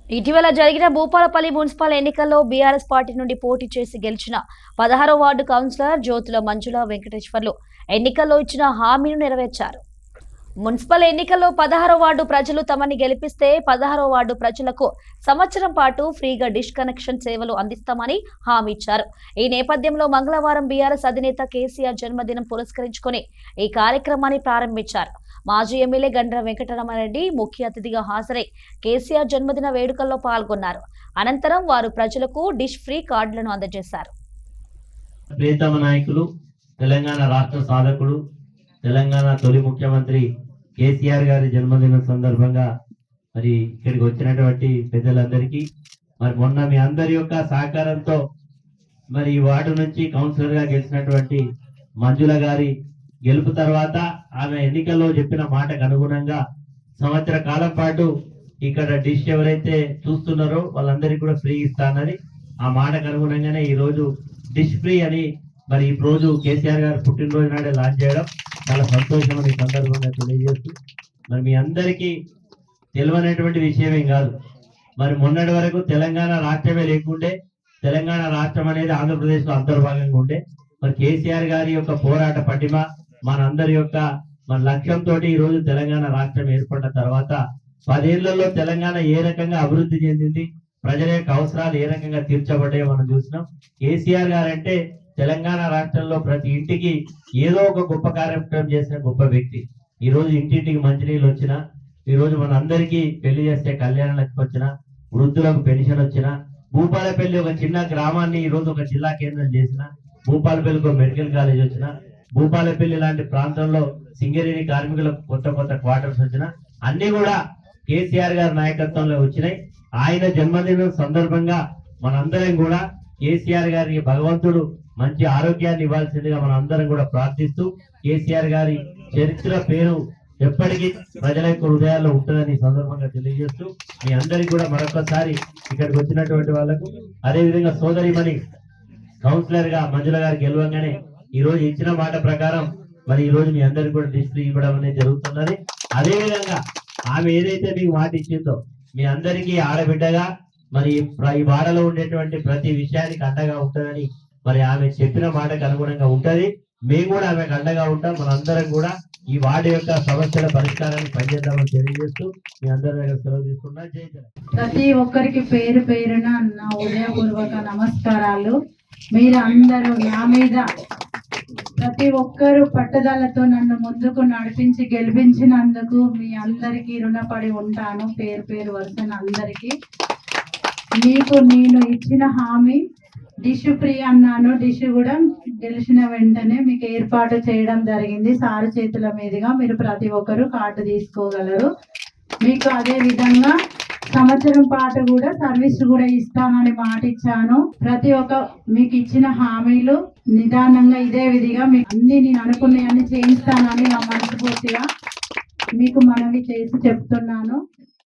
ఇటీవల జరిగిన భూపాలపల్లి మున్సిపల్ ఎన్నికల్లో బీఆర్ఎస్ పార్టీ నుండి పోటీ చేసి గెలిచిన 16వ వార్డు కౌన్సిలర్ జ్యోతుల మంజుల వెంకటేశ్వర్లు ఎన్నికల్లో ఇచ్చిన హామీని నెరవేర్చారు. మున్సిపల్ ఎన్నికల్లో 16వ వార్డు ప్రజలు తమని గెలిపిస్తే 16వ వార్డు ప్రజలకు సంవత్సరం పాటు ఫ్రీగా డిష్ కనెక్షన్ సేవలు అందిస్తామని హామీ ఇచ్చారు. ఈ నేపథ్యంలో మంగళవారం బీఆర్ఎస్ అధినేత కేసీఆర్ జన్మదినం పురస్కరించుకుని ఈ కార్యక్రమాన్ని ప్రారంభించారు. మాజీ ఎమ్మెల్యే గండ్ర వెంకటరమణరెడ్డి ముఖ్య అతిథిగా హాజరై కేసీఆర్ జన్మదిన వేడుకల్లో పాల్గొన్నారు. అనంతరం వారు ప్రజలకు డిష్ ఫ్రీ కార్డులను అందజేశారు. ప్రియతమ నాయకులు, తెలంగాణ రాష్ట్ర సాధకుడు, తెలంగాణ తొలి ముఖ్యమంత్రి కేసీఆర్ గారి జన్మదిన సందర్భంగా మరి ఇక్కడికి వచ్చినటువంటి పెద్దలందరికీ మరి మొన్న మీ అందరి యొక్క సహకారంతో మరి ఈ వార్డు నుంచి కౌన్సిలర్ గా గెలిచినటువంటి మంజుల గారి గెలుపు తర్వాత ఆమె ఎన్నికల్లో చెప్పిన మాటకు అనుగుణంగా సంవత్సర కాలం పాటు ఇక్కడ డిష్ ఎవరైతే చూస్తున్నారో వాళ్ళందరికీ కూడా ఫ్రీ ఇస్తానని ఆ మాటకు అనుగుణంగానే ఈ రోజు డిష్ ఫ్రీ అని మరి ఈ రోజు కేసీఆర్ గారు పుట్టినరోజు నాడే లాంచ్ చేయడం చాలా సంతోషం అని సందర్భంగా తెలియజేస్తూ మరి మీ అందరికీ తెలియనటువంటి విషయమేం కాదు. మరి మొన్నటి వరకు తెలంగాణ రాష్ట్రమే లేకుండే, తెలంగాణ రాష్ట్రం అనేది ఆంధ్రప్రదేశ్ లో అంతర్భాగంగా ఉండే. మరి కేసీఆర్ గారి యొక్క పోరాట పటిమ మనందరి యొక్క మన లక్ష్యంతో ఈ రోజు తెలంగాణ రాష్ట్రం ఏర్పడిన తర్వాత 10 ఏళ్లలో తెలంగాణ ఏ రకంగా అభివృద్ధి చెందింది, ప్రజల యొక్క అవసరాలు ఏ రకంగా తీర్చబడ్డాయో మనం చూసినాం. కేసీఆర్ గారు అంటే తెలంగాణ రాష్ట్రంలో ప్రతి ఇంటికి ఏదో ఒక గొప్ప కార్యక్రమం చేసిన గొప్ప వ్యక్తి. ఈ రోజు ఇంటింటికి మంచినీళ్ళు వచ్చినా, ఈ రోజు మన అందరికీ పెళ్లి చేస్తే కళ్యాణాలకు వచ్చినా, వృద్ధులకు పెన్షన్ వచ్చినా, భూపాలపల్లి ఒక చిన్న గ్రామాన్ని ఈ రోజు ఒక జిల్లా కేంద్రం చేసిన, భూపాలపల్లికి ఒక మెడికల్ కాలేజ్ వచ్చిన, భూపాలపల్లి లాంటి ప్రాంతంలో సింగరేణి కార్మికులకు కొత్త కొత్త క్వార్టర్స్ వచ్చిన, అన్ని కూడా కేసీఆర్ గారి నాయకత్వంలో వచ్చినాయి. ఆయన జన్మదినం సందర్భంగా మనందరం కూడా కేసీఆర్ గారికి భగవంతుడు మంచి ఆరోగ్యాన్ని ఇవ్వాల్సిందిగా మనం అందరం కూడా ప్రార్థిస్తూ కేసీఆర్ గారి చరిత్ర పేరు ఎప్పటికీ ప్రజల యొక్క హృదయాల్లో ఉంటుందని సందర్భంగా తెలియజేస్తూ మీ అందరికి కూడా మరొకసారి ఇక్కడికి వచ్చినటువంటి వాళ్లకు, అదేవిధంగా సోదరిమణి కౌన్సిలర్ గా మంజుల గారు గెలవంగానే ఈ రోజు ఇచ్చిన మాట ప్రకారం మరి ఈ రోజు మీ అందరికి కూడా డిస్ట్రీ ఇవ్వడం అనేది జరుగుతున్నది. అదేవిధంగా ఆమె ఏదైతే మీకు మాట ఇచ్చిందో మీ అందరికీ ఆడబిడ్డగా మరి ఈ వాడలో ఉండేటువంటి ప్రతి విషయానికి అండగా ఉంటుందని మరి ఆమె చెప్పిన మాటకు అనుగుణంగా ఉంటది. మేము కూడా ఆమెకు అండగా ఉంటాం. మనందరం కూడా ఈ వార్డు యొక్క సమస్యల పరిష్కారాన్ని పనిచేద్దామని తెలియజేస్తూ మీ అందరి దగ్గర సెలవు తీసుకున్నా. జై జగన్. ప్రతి ఒక్కరికి పేరు పేరున నా ఉదయపూర్వక నమస్కారాలు. మీరు అందరూ నా మీద ప్రతి ఒక్కరు పట్టుదలతో నన్ను ముందుకు నడిపించి గెలిపించినందుకు మీ అందరికీ రుణపడి ఉంటాను. పేరు పేరు వరుసన అందరికీ. మీకు నేను ఇచ్చిన హామీ డిష్ ఫ్రీ అన్నాను. డిష్ కూడా గెలిచిన వెంటనే మీకు ఏర్పాటు చేయడం జరిగింది. సారు చేతుల మీదుగా మీరు ప్రతి ఒక్కరు కార్డు తీసుకోగలరు. మీకు అదే విధంగా సంవత్సరం పాటు కూడా సర్వీస్ కూడా ఇస్తానని మాట ఇచ్చాను. ప్రతి ఒక్క మీకు ఇచ్చిన హామీలు నిదానంగా ఇదే విధిగా మీకు అన్ని నేను అనుకున్నవన్నీ చేయిస్తానని నా మనస్ఫూర్తిగా మీకు మనవి చేసి చెప్తున్నాను.